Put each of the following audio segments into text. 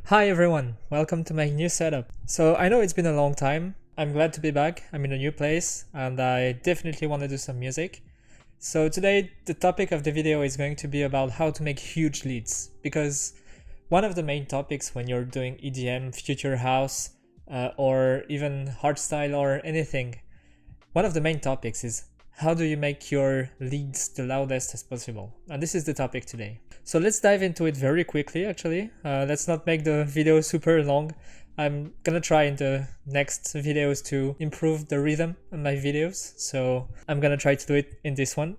Hi everyone, welcome to my new setup. So I know it's been a long time. I'm glad to be back. I'm in a new place and I definitely want to do some music. So today the topic of the video is going to be about how to make huge leads, because one of the main topics when you're doing EDM, future house, or even hardstyle or anything, one of the main topics is how do you make your leads the loudest as possible? And this is the topic today. So let's dive into it very quickly actually. Let's not make the video super long. I'm gonna try in the next videos to improve the rhythm on my videos. So I'm gonna try to do it in this one.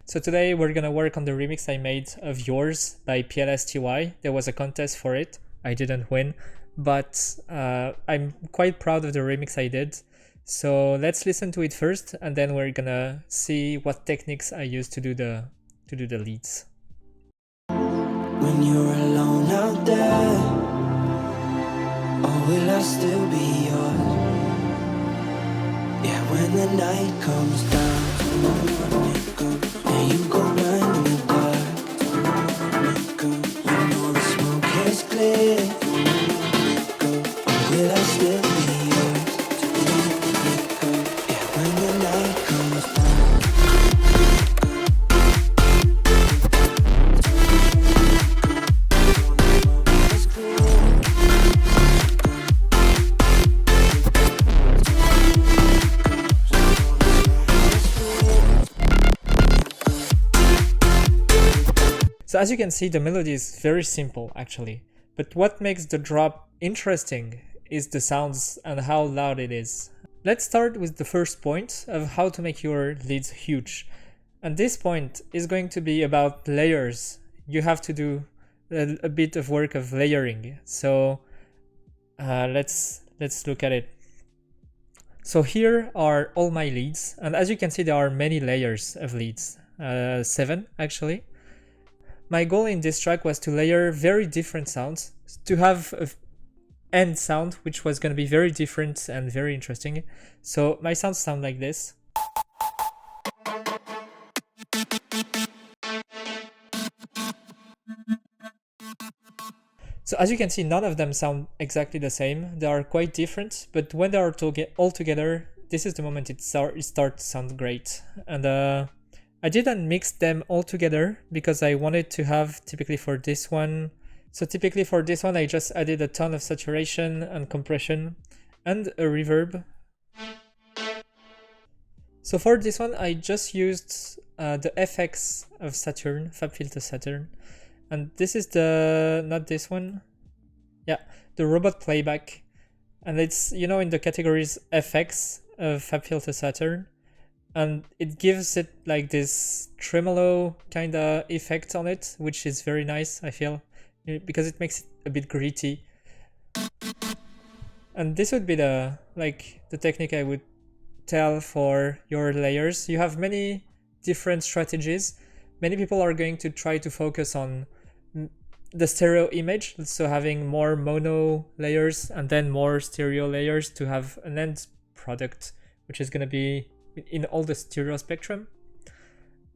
So today we're gonna work on the remix I made of Yours by PLSTY. There was a contest for it. I didn't win, but I'm quite proud of the remix I did. So let's listen to it first, and then we're gonna see what techniques I use to do the leads. When you're alone out there, or will I still be yours? Yeah, when the night comes down, and you go blind in the dark, you know the smoke is clear. Or will I still be yours? Yeah, when the night comes down. So as you can see, the melody is very simple actually, but what makes the drop interesting is the sounds and how loud it is. Let's start with the first point of how to make your leads huge. And this point is going to be about layers. You have to do a bit of work of layering. So let's look at it. So here are all my leads, and as you can see there are many layers of leads, 7 actually. My goal in this track was to layer very different sounds, to have an end sound which was going to be very different and very interesting. So my sounds sound like this. So as you can see, none of them sound exactly the same. They are quite different, but when they are all together, this is the moment it starts to sound great. And I didn't mix them all together because I wanted to have typically for this one. So typically for this one, I just added a ton of saturation and compression and a reverb. So for this one, I just used the FX of Saturn, FabFilter Saturn. And this is not this one. Yeah, the robot playback. And it's, in the categories FX of FabFilter Saturn. And it gives it like this tremolo kind of effect on it, which is very nice, I feel, because it makes it a bit gritty. And this would be the technique I would tell for your layers. You have many different strategies. Many people are going to try to focus on the stereo image, so having more mono layers and then more stereo layers to have an end product, which is going to be in all the stereo spectrum.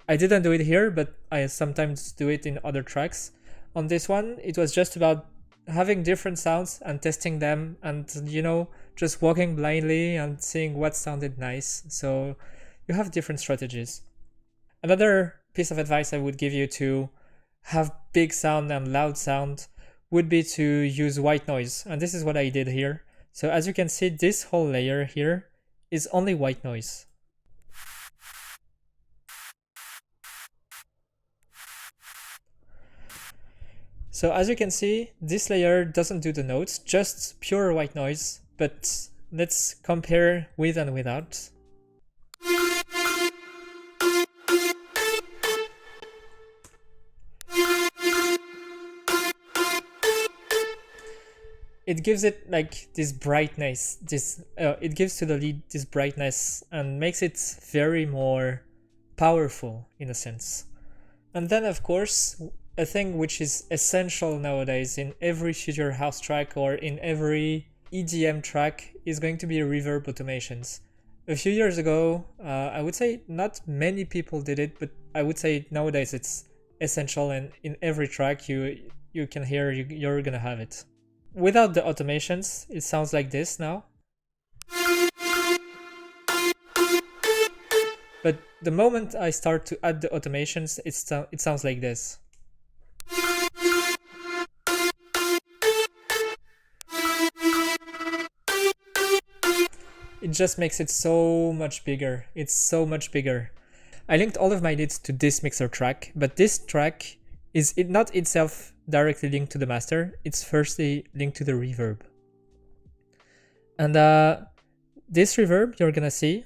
I didn't do it here, but I sometimes do it in other tracks. On this one, it was just about having different sounds and testing them and, just walking blindly and seeing what sounded nice. So you have different strategies. Another piece of advice I would give you to have big sound and loud sound would be to use white noise. And this is what I did here. So as you can see, this whole layer here is only white noise. So as you can see, this layer doesn't do the notes, just pure white noise, but let's compare with and without. It gives it like this brightness, it gives to the lead this brightness and makes it very more powerful in a sense. And then of course, a thing which is essential nowadays in every future house track or in every EDM track is going to be reverb automations. A few years ago, I would say not many people did it, but I would say nowadays it's essential, and in every track you can hear you're gonna have it. Without the automations, it sounds like this now. But the moment I start to add the automations, it sounds like this. It just makes it so much bigger. It's so much bigger. I linked all of my leads to this mixer track, but this track is not itself directly linked to the master. It's firstly linked to the reverb. And this reverb you're gonna see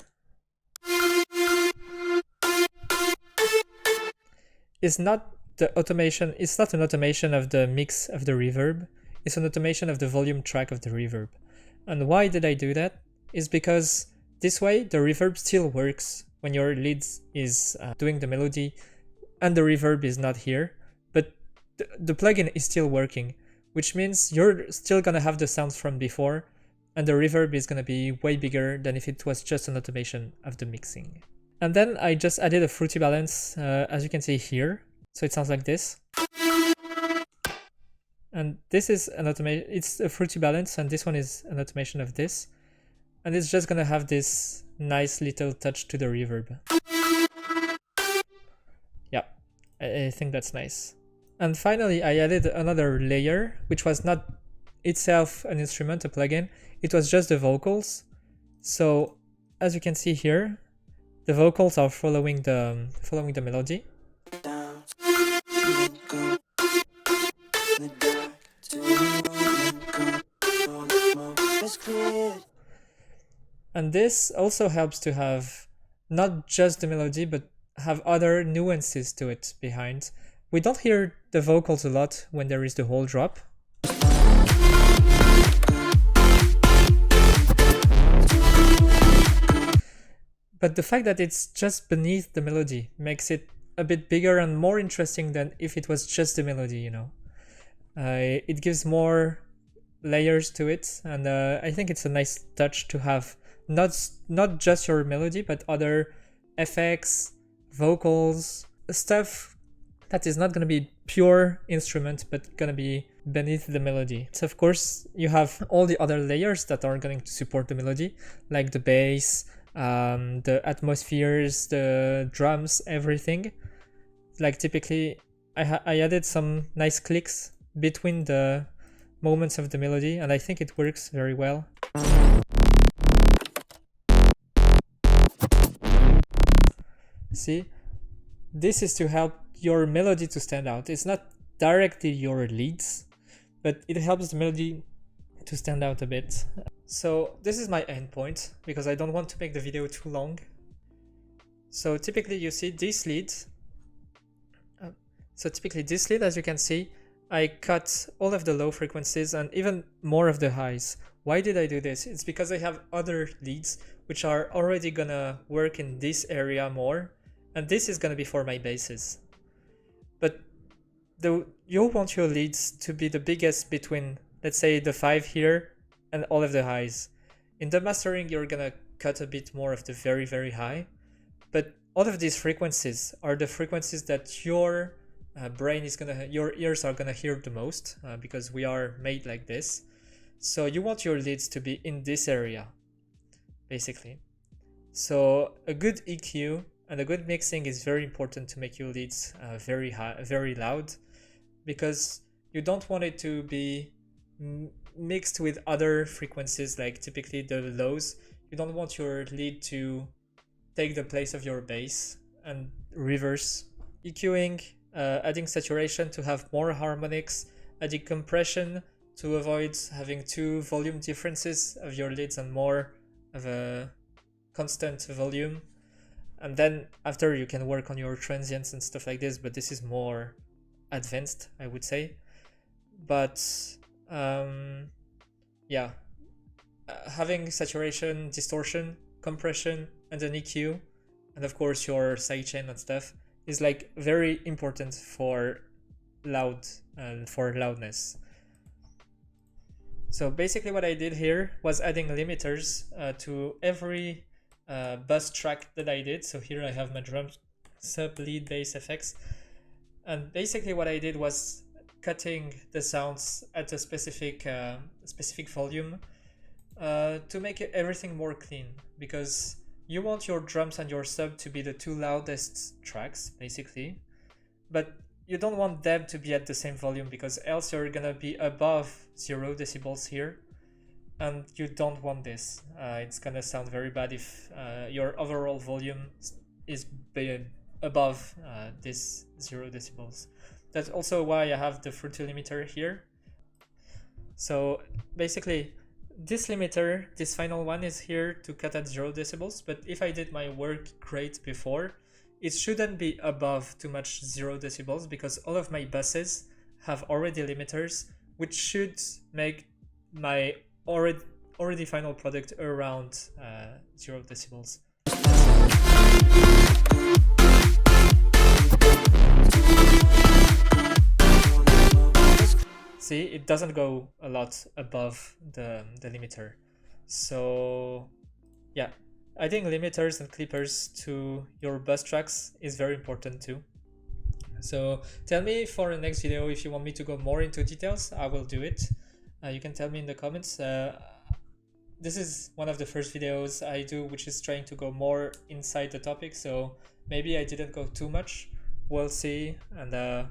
is not the automation. It's not an automation of the mix of the reverb. It's an automation of the volume track of the reverb. And why did I do that? Is because this way the reverb still works when your lead is doing the melody and the reverb is not here, but the plugin is still working, which means you're still gonna have the sounds from before, and the reverb is gonna be way bigger than if it was just an automation of the mixing. And then I just added a fruity balance, as you can see here. So it sounds like this. And this is an automation, it's a fruity balance, and this one is an automation of this. And it's just gonna have this nice little touch to the reverb. Yeah, I think that's nice. And finally, I added another layer, which was not itself an instrument, a plugin. It was just the vocals. So as you can see here, the vocals are following the melody. And this also helps to have not just the melody, but have other nuances to it behind. We don't hear the vocals a lot when there is the whole drop. But the fact that it's just beneath the melody makes it a bit bigger and more interesting than if it was just the melody, you know. It gives more layers to it, and I think it's a nice touch to have not just your melody, but other effects, vocals, stuff that is not going to be pure instrument, but going to be beneath the melody. So of course, you have all the other layers that are going to support the melody, like the bass, the atmospheres, the drums, everything. Like typically, I added some nice clicks between the moments of the melody, and I think it works very well. See, this is to help your melody to stand out. It's not directly your leads, but it helps the melody to stand out a bit. So this is my endpoint, because I don't want to make the video too long. So typically you see this lead. As you can see, I cut all of the low frequencies and even more of the highs. Why did I do this? It's because I have other leads which are already gonna work in this area more, and this is gonna be for my basses. But you want your leads to be the biggest between, let's say, the 5 here and all of the highs. In the mastering, you're gonna cut a bit more of the very, very high, but all of these frequencies are the frequencies that your your ears are gonna hear the most, because we are made like this. So you want your leads to be in this area, basically. So a good EQ and a good mixing is very important to make your leads very high, very loud, because you don't want it to be mixed with other frequencies, like typically the lows. You don't want your lead to take the place of your bass, and reverse. EQing, adding saturation to have more harmonics, adding compression to avoid having two volume differences of your leads and more of a constant volume. And then after, you can work on your transients and stuff like this, but this is more advanced, I would say. But yeah, having saturation, distortion, compression, and an EQ, and of course your sidechain and stuff, is like very important for loud and for loudness. So basically what I did here was adding limiters to every bus track that I did. So here I have my drum, sub, lead, bass effects. And basically what I did was cutting the sounds at a specific volume to make everything more clean, because you want your drums and your sub to be the two loudest tracks basically, but you don't want them to be at the same volume, because else you're gonna be above 0 decibels here, and you don't want this. It's gonna sound very bad if your overall volume is above this 0 decibels. That's also why I have the Fruity limiter here. So basically, this limiter, this final one, is here to cut at 0 decibels, but if I did my work great before, it shouldn't be above too much 0 decibels, because all of my buses have already limiters, which should make my already final product around 0 decibels. See, it doesn't go a lot above the limiter. So yeah, adding limiters and clippers to your bus tracks is very important too. So tell me for the next video if you want me to go more into details. I will do it. You can tell me in the comments. This is one of the first videos I do which is trying to go more inside the topic, so maybe I didn't go too much. We'll see. And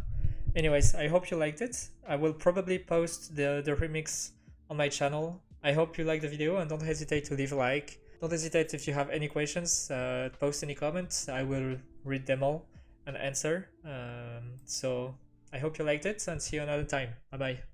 anyways, I hope you liked it. I will probably post the remix on my channel. I hope you liked the video, and don't hesitate to leave a like. Don't hesitate if you have any questions, post any comments. I will read them all and answer. So I hope you liked it, and see you another time. Bye bye.